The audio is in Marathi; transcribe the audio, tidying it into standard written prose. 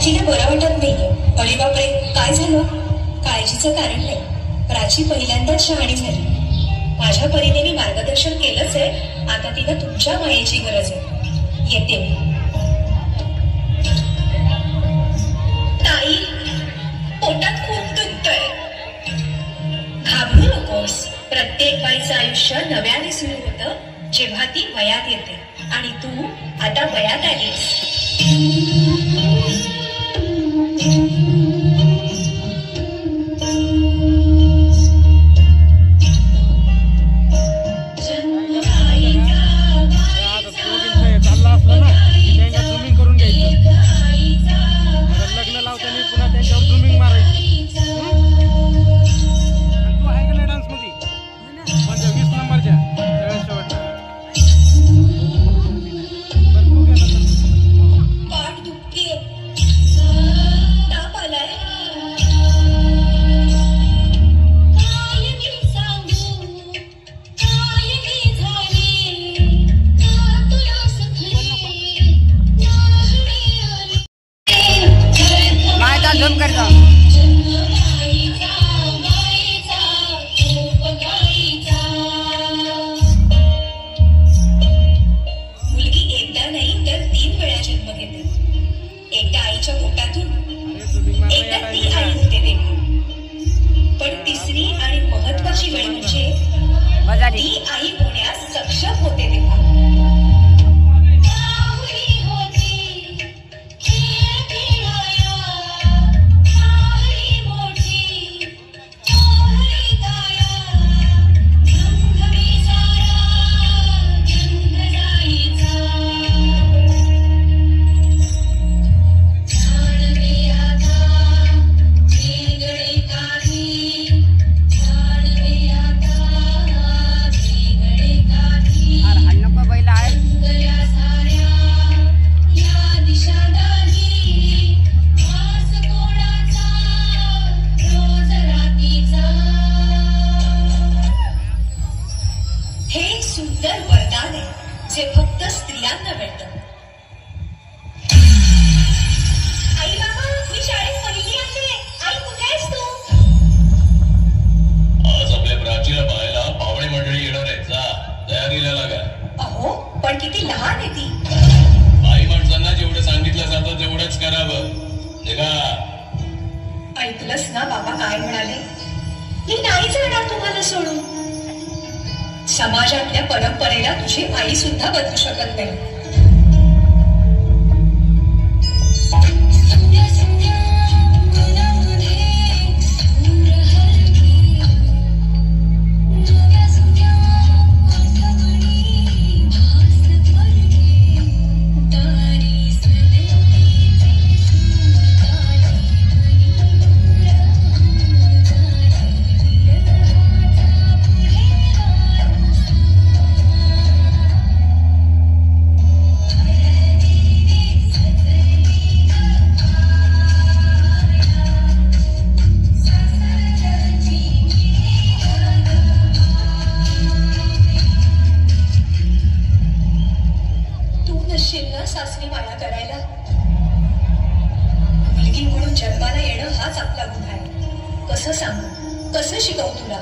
तिला बरं वाटत नाहीये. अरे बापरे, काय झालं? काळजीचं कारण नाही. प्राची पहिल्यांदाच शहाणी झाली. माझ्या परीने मी मार्गदर्शन केलंच आहे. आता तिला तुमच्या मायेची गरज आहे. येते मी. ताई, पोटात खूप दुखतंय. घाबरू नकोस. प्रत्येक बाईचं आयुष्य नव्याने सुरू होतं जेव्हा ती वयात येते. आणि तू आता वयात आलीस. समाजातल्या परंपरेला तुझी आई सुद्धा बदलू शकत नाही. सासरी माया करायला. मुलगी म्हणून जन्माला येणं हाच आपला गुन्हा आहे. कसं सांगू, कसं शिकवू तुला?